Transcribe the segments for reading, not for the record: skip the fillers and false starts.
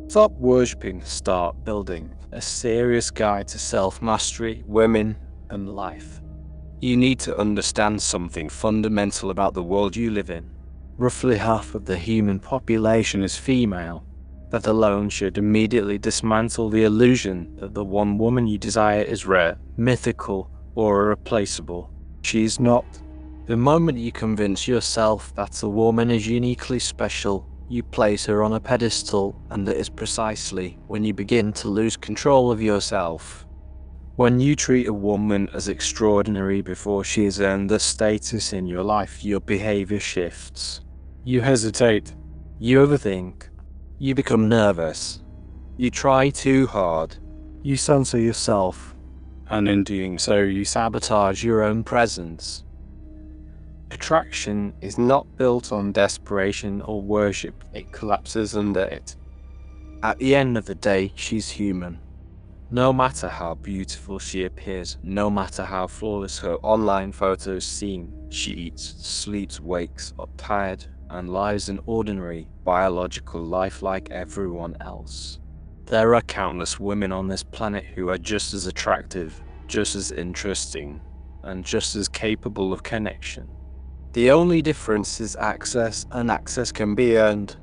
Stop worshipping, start building. A serious guide to self-mastery, women, and life. You need to understand something fundamental about the world you live in. Roughly half of the human population is female. That alone should immediately dismantle the illusion that the one woman you desire is rare, mythical, or irreplaceable. She is not. The moment you convince yourself that a woman is uniquely special, you place her on a pedestal, and it is precisely when you begin to lose control of yourself. When you treat a woman as extraordinary before she has earned the status in your life, your behavior shifts. You hesitate. You overthink. You become nervous. You try too hard. You censor yourself. And in doing so, you sabotage your own presence. Attraction is not built on desperation or worship, it collapses under it. At the end of the day, she's human. No matter how beautiful she appears, no matter how flawless her online photos seem, she eats, sleeps, wakes up tired, and lives an ordinary, biological life like everyone else. There are countless women on this planet who are just as attractive, just as interesting, and just as capable of connection. The only difference is access, and access can be earned.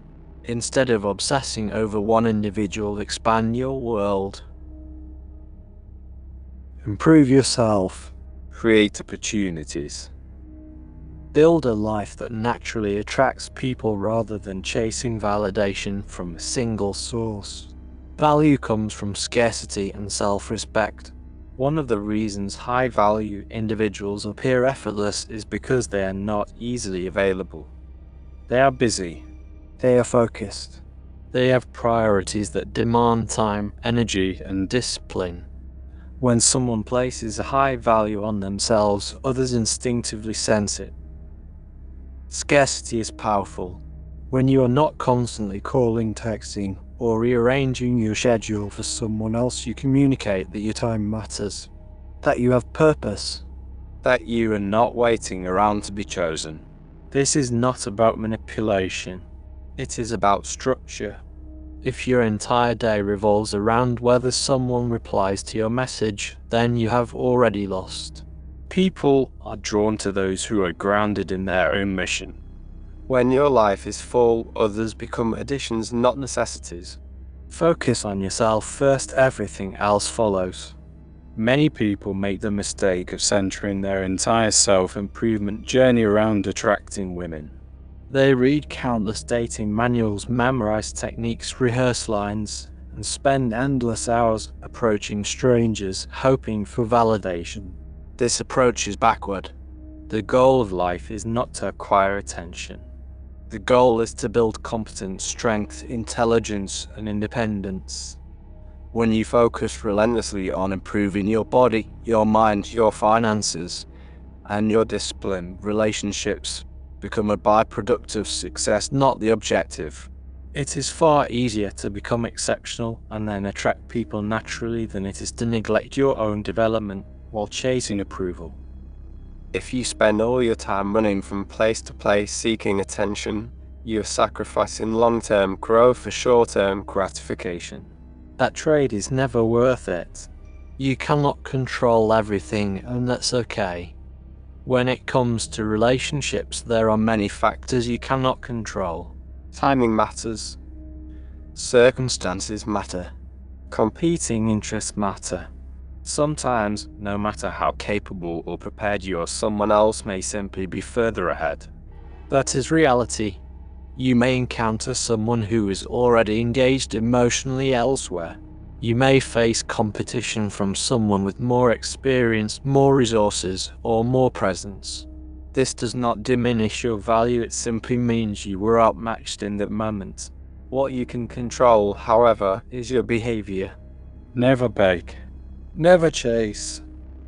Instead of obsessing over one individual, expand your world. Improve yourself. Create opportunities. Build a life that naturally attracts people rather than chasing validation from a single source. Value comes from scarcity and self-respect. One of the reasons high-value individuals appear effortless is because they are not easily available. They are busy. They are focused. They have priorities that demand time, energy, and discipline. When someone places a high value on themselves, others instinctively sense it. Scarcity is powerful. When you are not constantly calling, texting, or rearranging your schedule for someone else, you communicate that your time matters, that you have purpose, that you are not waiting around to be chosen. This is not about manipulation. It is about structure. If your entire day revolves around whether someone replies to your message, then you have already lost. People are drawn to those who are grounded in their own mission. When your life is full, others become additions, not necessities. Focus on yourself first, everything else follows. Many people make the mistake of centering their entire self-improvement journey around attracting women. They read countless dating manuals, memorize techniques, rehearse lines, and spend endless hours approaching strangers, hoping for validation. This approach is backward. The goal of life is not to acquire attention. The goal is to build competence, strength, intelligence, and independence. When you focus relentlessly on improving your body, your mind, your finances, and your discipline, relationships become a byproduct of success, not the objective. It is far easier to become exceptional and then attract people naturally than it is to neglect your own development while chasing approval. If you spend all your time running from place to place seeking attention, you are sacrificing long-term growth for short-term gratification. That trade is never worth it. You cannot control everything, and that's okay. When it comes to relationships, there are many factors you cannot control. Timing matters. Circumstances matter. Competing interests matter. Sometimes, no matter how capable or prepared you are, someone else may simply be further ahead. That is reality. You may encounter someone who is already engaged emotionally elsewhere. You may face competition from someone with more experience, more resources, or more presence. This does not diminish your value, it simply means you were outmatched in that moment. What you can control, however, is your behavior. Never beg. Never chase.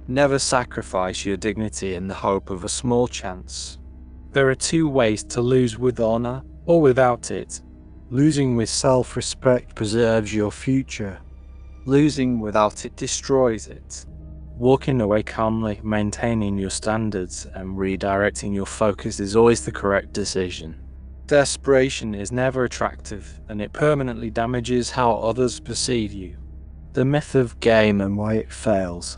Never sacrifice your dignity in the hope of a small chance. There are two ways to lose: with honor or without it. Losing with self-respect preserves your future. Losing without it destroys it. Walking away calmly, maintaining your standards, and redirecting your focus is always the correct decision. Desperation is never attractive, and it permanently damages how others perceive you. The myth of game and why it fails.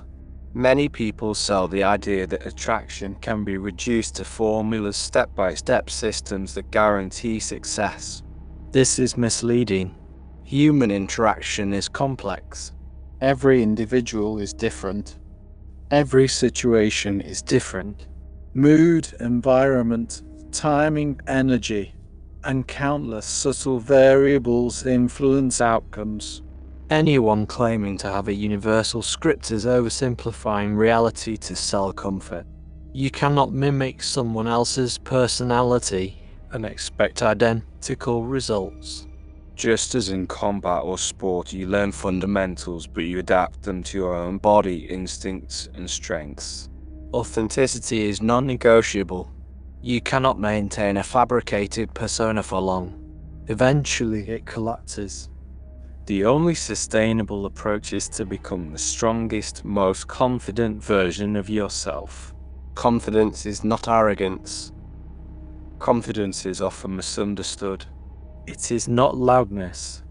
Many people sell the idea that attraction can be reduced to formulas, step-by-step systems that guarantee success. This is misleading. Human interaction is complex. Every individual is different. Every situation is different. Mood, environment, timing, energy, and countless subtle variables influence outcomes. Anyone claiming to have a universal script is oversimplifying reality to sell comfort. You cannot mimic someone else's personality and expect identical results. Just as in combat or sport, you learn fundamentals, but you adapt them to your own body, instincts, and strengths. Authenticity is non-negotiable. You cannot maintain a fabricated persona for long. Eventually, it collapses. The only sustainable approach is to become the strongest, most confident version of yourself. Confidence is not arrogance. Confidence is often misunderstood. It is not loudness.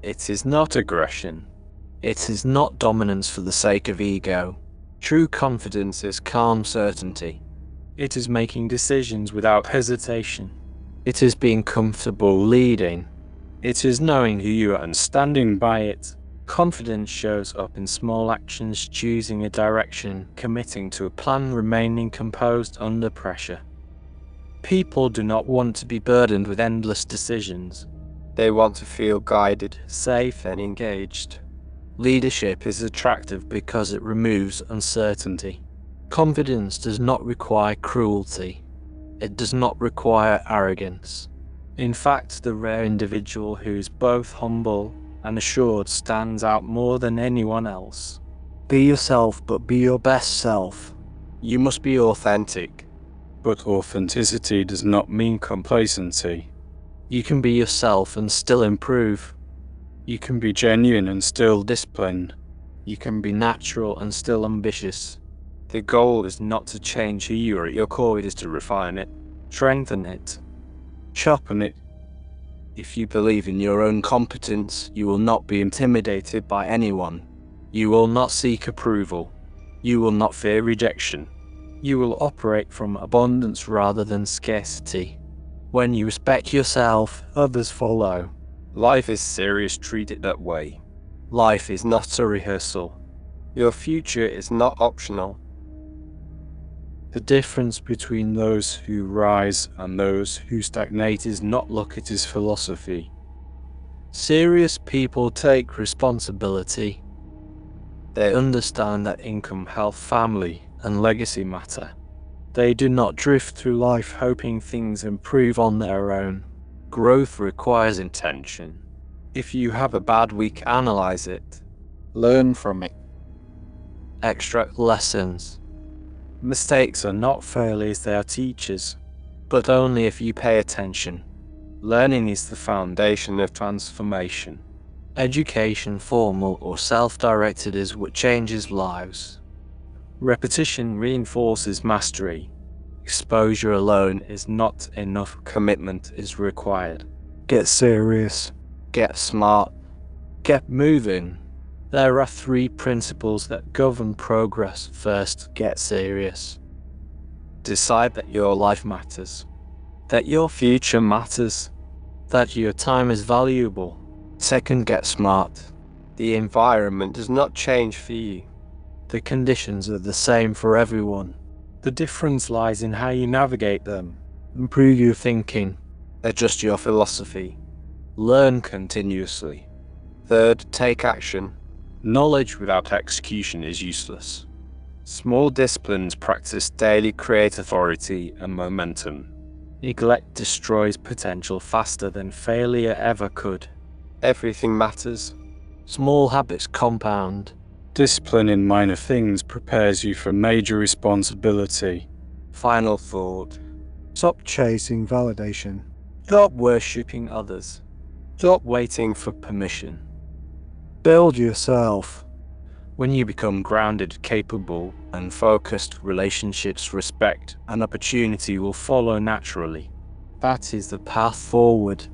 It is not aggression. It is not dominance for the sake of ego. True confidence is calm certainty. It is making decisions without hesitation. It is being comfortable leading. It is knowing who you are and standing by it. Confidence shows up in small actions, choosing a direction, committing to a plan, remaining composed under pressure. People do not want to be burdened with endless decisions. They want to feel guided, safe, and engaged. Leadership is attractive because it removes uncertainty. Confidence does not require cruelty. It does not require arrogance. In fact, the rare individual who is both humble and assured stands out more than anyone else. Be yourself, but be your best self. You must be authentic. But authenticity does not mean complacency. You can be yourself and still improve. You can be genuine and still disciplined. You can be natural and still ambitious. The goal is not to change who you are at your core, it is to refine it, strengthen it, sharpen it. If you believe in your own competence, you will not be intimidated by anyone. You will not seek approval. You will not fear rejection. You will operate from abundance rather than scarcity. When you respect yourself, others follow. Life is serious, treat it that way. Life is not a rehearsal. Your future is not optional. The difference between those who rise and those who stagnate is not luck, it is philosophy. Serious people take responsibility. They understand that income, health, family, and legacy matter. They do not drift through life hoping things improve on their own. Growth requires intention. If you have a bad week, analyze it. Learn from it. Extract lessons. Mistakes are not failures, they are teachers. But only if you pay attention. Learning is the foundation of transformation. Education, formal or self-directed, is what changes lives. Repetition reinforces mastery. Exposure alone is not enough, commitment is required. Get serious. Get smart. Get moving. There are 3 principles that govern progress. First, get serious. Decide that your life matters. That your future matters. That your time is valuable. Second, get smart. The environment does not change for you. The conditions are the same for everyone. The difference lies in how you navigate them. Improve your thinking. Adjust your philosophy. Learn continuously. Third, take action. Knowledge without execution is useless. Small disciplines practiced daily create authority and momentum. Neglect destroys potential faster than failure ever could. Everything matters. Small habits compound. Discipline in minor things prepares you for major responsibility. Final thought. Stop chasing validation. Stop worshipping others. Stop waiting for permission. Build yourself. When you become grounded, capable, and focused, relationships, respect, and opportunity will follow naturally. That is the path forward.